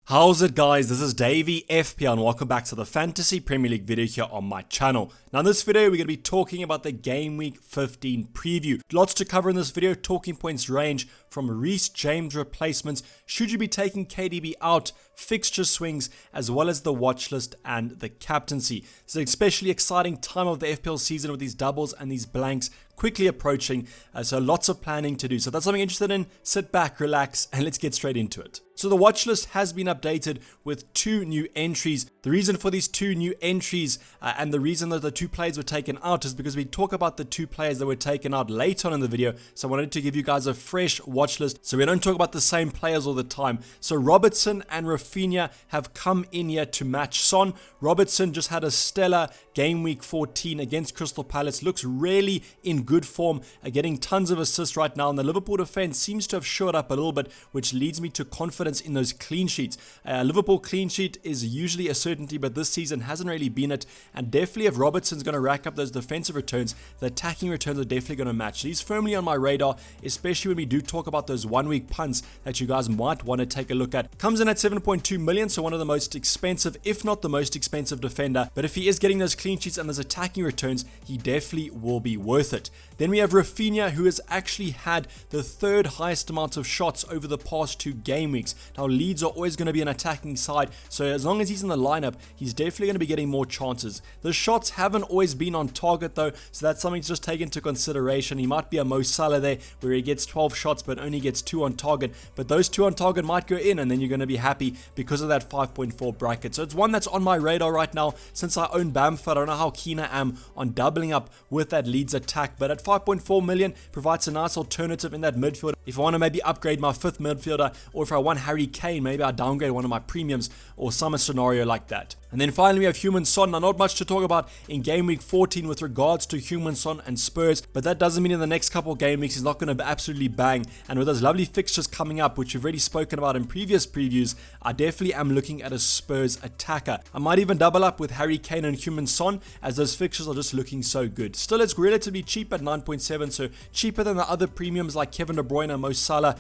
How's it guys, this is Dayvy FPL and welcome back to the Fantasy Premier League video here on my channel. Now in this video we're going to be talking about the Game Week 15 preview. Lots to cover in this video, talking points range from Reece James replacements, should you be taking KDB out, fixture swings, as well as the watch list and the captaincy. It's an especially exciting time of the FPL season with these doubles and these blanks quickly approaching, so lots of planning to do. So if that's something you're interested in, sit back, relax, and let's get straight into it. So the watch list has been updated with 2 new entries. The reason for these 2 new entries and the reason that the 2 players were taken out is because we talk about the 2 players that were taken out later on in the video. So I wanted to give you guys a fresh watch list so we don't talk about the same players all the time. So Robertson and Rafinha have come in here to match Son. Robertson just had a stellar Game Week 14 against Crystal Palace. Looks really in good form, getting tons of assists right now, and the Liverpool defense seems to have shored up a little bit, which leads me to confidence in those clean sheets. Liverpool clean sheet is usually a certainty, but this season hasn't really been it, and definitely if Robertson's going to rack up those defensive returns, the attacking returns are definitely going to match. So he's firmly on my radar, especially when we do talk about those 1-week punts that you guys might want to take a look at. Comes in at 7.2 million, so one of the most expensive, if not the most expensive defender, but if he is getting those clean sheets and those attacking returns, he definitely will be worth it. Then we have Rafinha, who has actually had the 3rd highest amount of shots over the past 2 game weeks. Now Leeds are always going to be an attacking side, so as long as he's in the lineup, he's definitely going to be getting more chances. The shots haven't always been on target though, so that's something to just take into consideration. He might be a Mo Salah there, where he gets 12 shots but only gets 2 on target, but those 2 on target might go in and then you're going to be happy because of that 5.4 bracket. So it's one that's on my radar right now. Since I own Bamford, I don't know how keen I am on doubling up with that Leeds attack, but at 5.4 million provides a nice alternative in that midfield. If I want to maybe upgrade my 5th midfielder, or if I want Harry Kane, maybe I downgrade one of my premiums or some scenario like that. And then finally we have Heung-min Son. Now not much to talk about in Game Week 14 with regards to Heung-min Son and Spurs, but that doesn't mean in the next couple of game weeks he's not going to absolutely bang. And with those lovely fixtures coming up, which we've already spoken about in previous previews, I definitely am looking at a Spurs attacker. I might even double up with Harry Kane and Heung-min Son, as those fixtures are just looking so good. Still, it's relatively cheap at 9.7, so cheaper than the other premiums like Kevin De Bruyne, Mo Salah,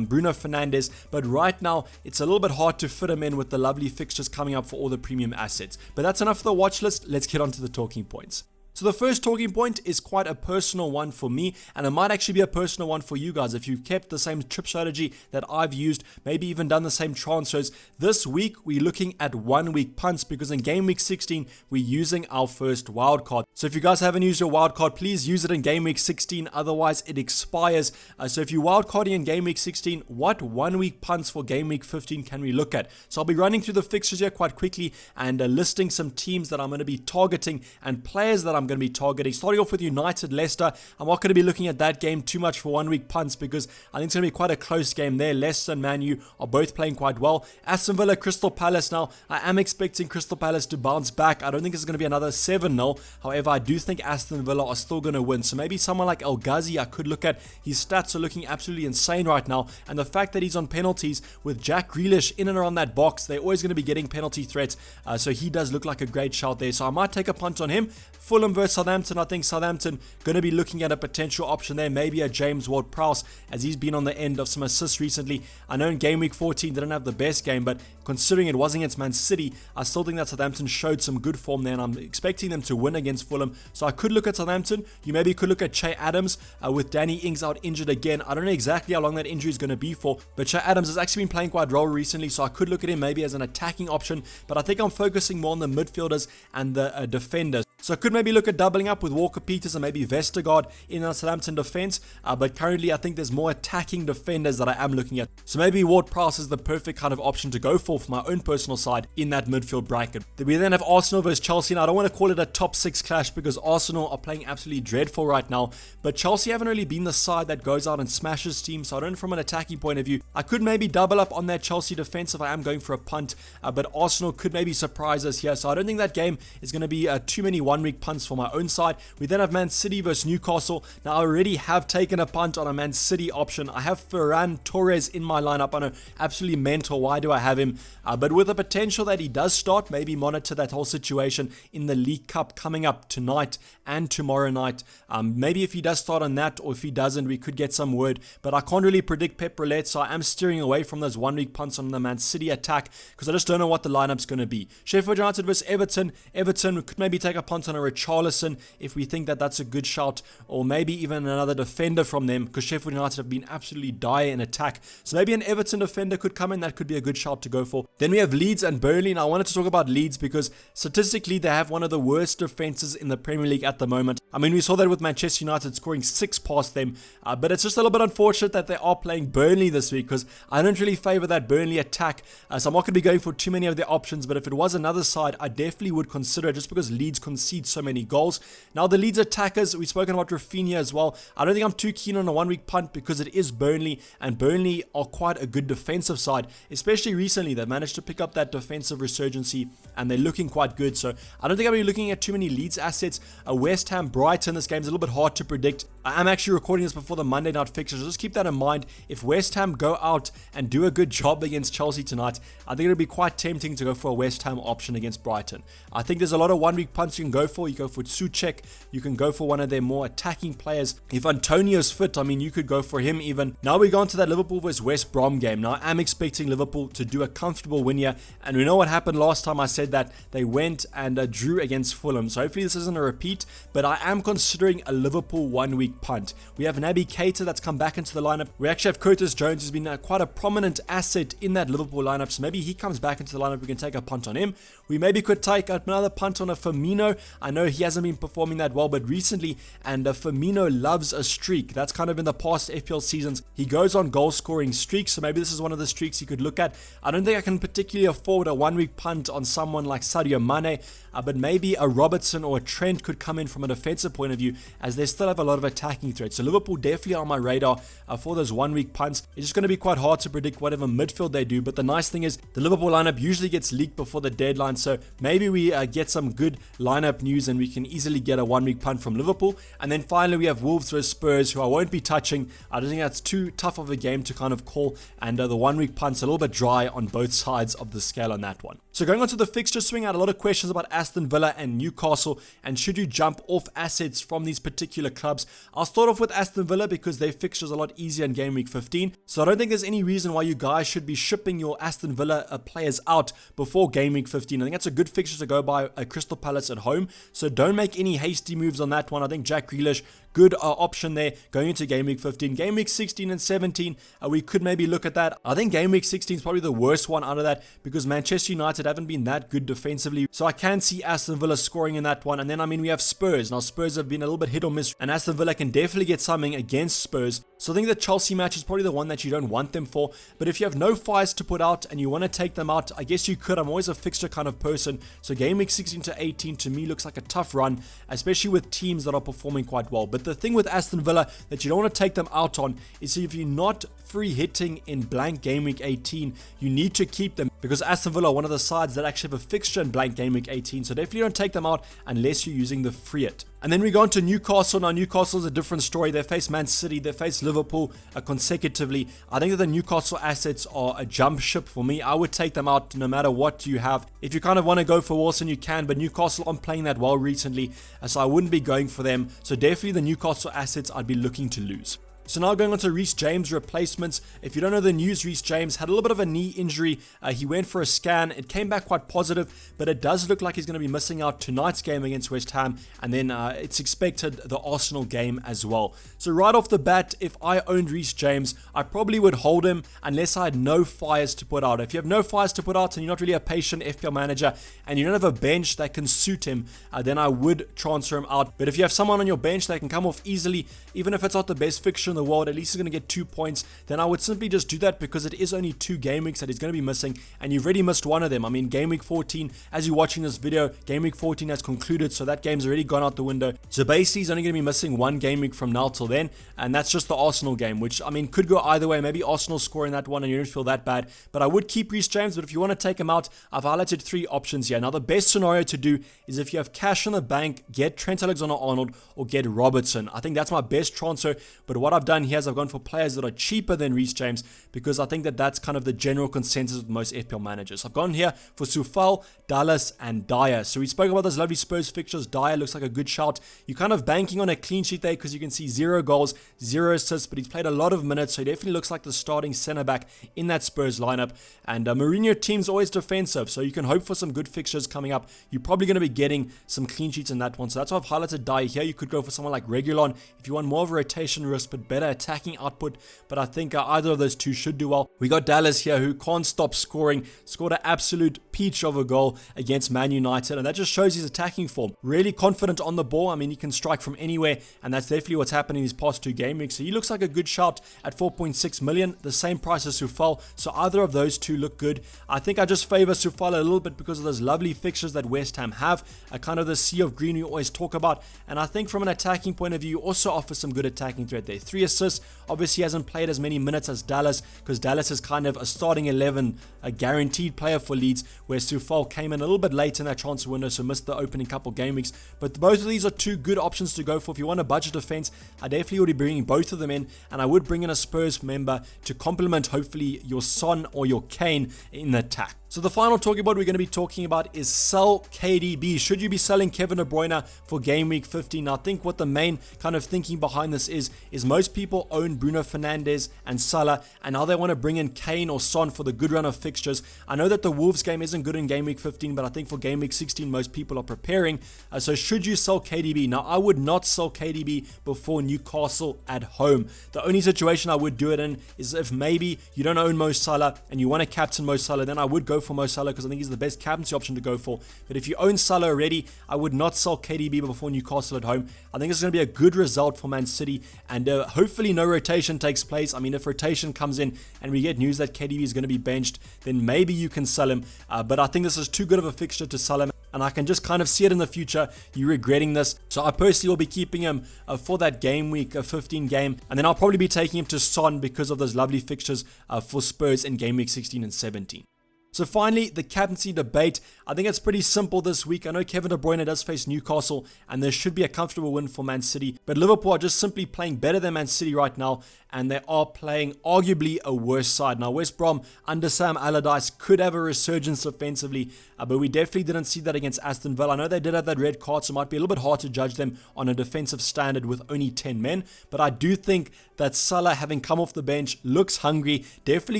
Bruno Fernandes, but right now it's a little bit hard to fit him in with the lovely fixtures coming up for all the premium assets. But that's enough for the watch list. Let's get on to the talking points. So the first talking point is quite a personal one for me, and it might actually be a personal one for you guys. If you've kept the same trip strategy that I've used, maybe even done the same transfers, this week we're looking at 1-week punts, because in Game Week 16 we're using our first wildcard. So if you guys haven't used your wildcard, please use it in Game Week 16, otherwise it expires. So if you're wildcarding in Game Week 16, what 1-week punts for Game Week 15 can we look at? So I'll be running through the fixtures here quite quickly and listing some teams that I'm going to be targeting and players that I'm going to be targeting. Starting off with United Leicester, I'm not going to be looking at that game too much for 1-week punts because I think it's going to be quite a close game there. Leicester and Man U are both playing quite well. Aston Villa, Crystal Palace. Now, I am expecting Crystal Palace to bounce back. I don't think it's going to be another 7-0. However, I do think Aston Villa are still going to win. So maybe someone like El Ghazi I could look at. His stats are looking absolutely insane right now. And the fact that he's on penalties with Jack Grealish in and around that box, they're always going to be getting penalty threats. So he does look like a great shout there. So I might take a punt on him. Fulham versus Southampton. I think Southampton going to be looking at a potential option there, maybe a James Ward-Prowse, as he's been on the end of some assists recently. I know in Game Week 14 didn't have the best game, but considering it wasn't against Man City, I still think that Southampton showed some good form there, and I'm expecting them to win against Fulham. So I could look at Southampton. You maybe could look at Che Adams with Danny Ings out injured again. I don't know exactly how long that injury is going to be for, but Che Adams has actually been playing quite well recently, so I could look at him maybe as an attacking option, but I think I'm focusing more on the midfielders and the defenders. So I could maybe look at doubling up with Walker-Peters and maybe Vestergaard in our Southampton defense, but currently I think there's more attacking defenders that I am looking at. So maybe Ward-Prowse is the perfect kind of option to go for my own personal side in that midfield bracket. We then have Arsenal versus Chelsea. Now I don't want to call it a top 6 clash because Arsenal are playing absolutely dreadful right now, but Chelsea haven't really been the side that goes out and smashes teams, so I don't know from an attacking point of view. I could maybe double up on that Chelsea defense if I am going for a punt, but Arsenal could maybe surprise us here, so I don't think that game is going to be too many 1-week punts for my own side. We then have Man City versus Newcastle. Now, I already have taken a punt on a Man City option. I have Ferran Torres in my lineup. I know, absolutely mental. Why do I have him? But with the potential that he does start, maybe monitor that whole situation in the League Cup coming up tonight and tomorrow night. Maybe if he does start on that, or if he doesn't, we could get some word. But I can't really predict Pep Roulette, so I am steering away from those 1-week punts on the Man City attack because I just don't know what the lineup's going to be. Sheffield United versus Everton. Everton, we could maybe take a punt on a Richarlison if we think that that's a good shout, or maybe even another defender from them, because Sheffield United have been absolutely dire in attack. So maybe an Everton defender could come in. That could be a good shout to go for. Then we have Leeds and Burnley. And I wanted to talk about Leeds because statistically they have one of the worst defenses in the Premier League at the moment. I mean, we saw that with Manchester United scoring 6 past them, but it's just a little bit unfortunate that they are playing Burnley this week because I don't really favour that Burnley attack. So I'm not going to be going for too many of their options, but if it was another side, I definitely would consider it just because Leeds concede so many goals. Now, the Leeds attackers, we've spoken about Rafinha as well. I don't think I'm too keen on a 1-week punt because it is Burnley, and Burnley are quite a good defensive side, especially recently. They've managed to pick up that defensive resurgency and they're looking quite good. So I don't think I'll be looking at too many Leeds assets. West Ham, Brighton, this game's a little bit hard to predict. I am actually recording this before the Monday night fixtures, so just keep that in mind. If West Ham go out and do a good job against Chelsea tonight, I think it'll be quite tempting to go for a West Ham option against Brighton. I think there's a lot of 1-week punts you can go for. You go for Souček, you can go for one of their more attacking players. If Antonio's fit, I mean, you could go for him even. Now we go on to that Liverpool versus West Brom game. Now I am expecting Liverpool to do a comfortable win here, and we know what happened last time I said that they went and drew against Fulham. So hopefully this isn't a repeat, but I am considering a Liverpool 1-week punt. We have Naby Keita that's come back into the lineup. We actually have Curtis Jones, who's been quite a prominent asset in that Liverpool lineup, so maybe he comes back into the lineup. We can take a punt on him. We maybe could take another punt on a Firmino. I know he hasn't been performing that well, but recently, and Firmino loves a streak. That's kind of in the past FPL seasons. He goes on goal scoring streaks, so maybe this is one of the streaks you could look at. I don't think I can particularly afford a 1-week punt on someone like Sadio Mane, but maybe a Robertson or a Trent could come in from a defensive point of view, as they still have a lot of attacking threats. So Liverpool definitely on my radar for those 1-week punts. It's just going to be quite hard to predict whatever midfield they do, but the nice thing is the Liverpool lineup usually gets leaked before the deadline, so maybe we get some good lineup news and we can easily get a 1-week punt from Liverpool. And then finally we have Wolves versus Spurs, who I won't be touching. I don't think that's too tough of a game to kind of call, and the 1-week punt's a little bit dry on both sides of the scale on that one. So going on to the fixture swing, I had a lot of questions about Aston Villa and Newcastle, and should you jump off assets from these particular clubs. I'll start off with Aston Villa because their fixture's a lot easier in Game Week 15, so I don't think there's any reason why you guys should be shipping your Aston Villa players out before Game Week 15. I think that's a good fixture to go by, Crystal Palace at home, so don't make any hasty moves on that one. I think Jack Grealish, good option there going into Game Week 15. Game Week 16 and 17, we could maybe look at that. I think Game Week 16 is probably the worst one out of that because Manchester United haven't been that good defensively. So I can see Aston Villa scoring in that one. And then, I mean, we have Spurs. Now, Spurs have been a little bit hit or miss, and Aston Villa can definitely get something against Spurs. So I think the Chelsea match is probably the one that you don't want them for. But if you have no fires to put out and you want to take them out, I guess you could. I'm always a fixture kind of person. So Game Week 16 to 18 to me looks like a tough run, especially with teams that are performing quite well. But the thing with Aston Villa that you don't want to take them out on is if you're not free hitting in blank Game Week 18, you need to keep them because Aston Villa are one of the sides that actually have a fixture in blank Game Week 18. So definitely don't take them out unless you're using the free hit. And then we go on to Newcastle. Now, Newcastle is a different story. They face Man City. They face Liverpool consecutively. I think that the Newcastle assets are a jump ship for me. I would take them out no matter what you have. If you kind of want to go for Wilson, you can, but Newcastle aren't playing that well recently, so I wouldn't be going for them. So definitely the Newcastle assets I'd be looking to lose. So now going on to Reece James replacements. If you don't know the news, Reece James had a little bit of a knee injury. He went for a scan. It came back quite positive, but it does look like he's going to be missing out tonight's game against West Ham, and then it's expected the Arsenal game as well. So right off the bat, if I owned Reece James, I probably would hold him unless I had no fires to put out. If you have no fires to put out and you're not really a patient FPL manager and you don't have a bench that can suit him, then I would transfer him out. But if you have someone on your bench that can come off easily, even if it's not the best fixture in the world, at least he's going to get 2 points, then I would simply just do that because it is only 2 game weeks that he's going to be missing, and you've already missed one of them. I mean, game week 14, as you're watching this video, game week 14 has concluded, so that game's already gone out the window. So basically, he's only going to be missing 1 game week from now till then, and that's just the Arsenal game, which, I mean, could go either way. Maybe Arsenal score in that one and you don't feel that bad, but I would keep Reece James. But if you want to take him out, I've highlighted 3 options here. Now, the best scenario to do is if you have cash in the bank, get Trent Alexander-Arnold or get Robertson. I think that's my best transfer, but what I've done here is I've gone for players that are cheaper than Reece James because I think that that's kind of the general consensus with most FPL managers. I've gone here for Soufal, Dallas, and Dyer. So we spoke about those lovely Spurs fixtures. Dyer looks like a good shout. You're kind of banking on a clean sheet there because you can see 0 goals, 0 assists, but he's played a lot of minutes, so he definitely looks like the starting centre back in that Spurs lineup. And Mourinho team's always defensive, so you can hope for some good fixtures coming up. You're probably going to be getting some clean sheets in that one, so that's why I've highlighted Dyer here. You could go for someone like Reguilon if you want more of a rotation risk but better attacking output, but I think either of those two should do well. We got Dallas here, who can't stop scoring, scored an absolute peach of a goal against Man United, and that just shows his attacking form. Really confident on the ball. I mean, he can strike from anywhere, and that's definitely what's happened in his past 2 game weeks. So he looks like a good shout at 4.6 million, the same price as Soufal, so either of those two look good. I think I just favor Soufal a little bit because of those lovely fixtures that West Ham have, kind of the sea of green we always talk about, and I think from an attacking point of view, also offers some good attacking threat there. 3 assists. Obviously, he hasn't played as many minutes as Dallas because Dallas is kind of a starting 11, a guaranteed player for Leeds, where Soufal came in a little bit late in that transfer window, so missed the opening couple game weeks. But both of these are 2 good options to go for. If you want a budget defense, I definitely would be bringing both of them in, and I would bring in a Spurs member to complement hopefully your Son or your Kane in the attack. So the final talking about we're going to be talking about is sell KDB. Should you be selling Kevin De Bruyne for game week 15? Now, I think what the main kind of thinking behind this is most people own Bruno Fernandes and Salah, and now they want to bring in Kane or Son for the good run of fixtures. I know that the Wolves game isn't good in game week 15, but I think for game week 16 most people are preparing. So should you sell KDB? Now, I would not sell KDB before Newcastle at home. The only situation I would do it in is if maybe you don't own Mo Salah and you want to captain Mo Salah, then I would go for Mo Salah because I think he's the best captaincy option to go for. But if you own Salah already, I would not sell KDB before Newcastle at home. I think it's going to be a good result for Man City, and hopefully no rotation takes place. I mean, if rotation comes in and we get news that KDB is going to be benched, then maybe you can sell him. But I think this is too good of a fixture to sell him, and I can just kind of see it in the future, you regretting this. So I personally will be keeping him for that game week 15 game, and then I'll probably be taking him to Son because of those lovely fixtures for Spurs in game week 16 and 17. So finally, the captaincy debate. I think it's pretty simple this week. I know Kevin De Bruyne does face Newcastle, and there should be a comfortable win for Man City. But Liverpool are just simply playing better than Man City right now, and they are playing arguably a worse side. Now, West Brom under Sam Allardyce could have a resurgence offensively, but we definitely didn't see that against Aston Villa. I know they did have that red card, so it might be a little bit hard to judge them on a defensive standard with only 10 men. But I do think that Salah, having come off the bench, looks hungry. Definitely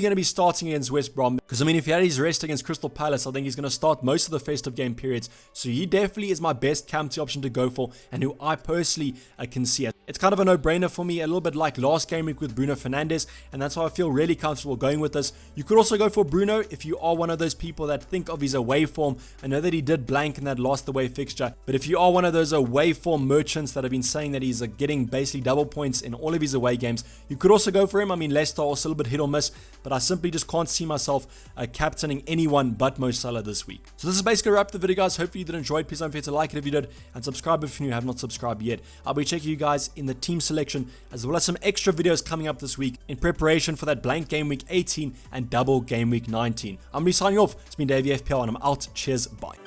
going to be starting against West Brom. Because, I mean, if he had his rest against Crystal Palace, I think he's going to start most of the festive game periods. So he definitely is my best captaincy option to go for, and who I personally can see it. It's kind of a no-brainer for me, a little bit like last game week with Bruno Fernandes, and that's why I feel really comfortable going with this. You could also go for Bruno if you are one of those people that think of his away form. I know that he did blank in that last away fixture, but if you are one of those away form merchants that have been saying that he's getting basically double points in all of his away games, you could also go for him. I mean, Leicester are also a little bit hit or miss, but I simply just can't see myself captaining anyone but Mo Salah this week. So this is basically a wrap the video, guys. Hopefully you did enjoy it. Please don't forget to like it if you did, and subscribe if you have not subscribed yet. I'll be checking you guys in the team selection, as well as some extra videos coming up this week in preparation for that blank game week 18 and double game week 19. I'm going to be signing off. It's been Dayvy FPL, and I'm out. Cheers, bye.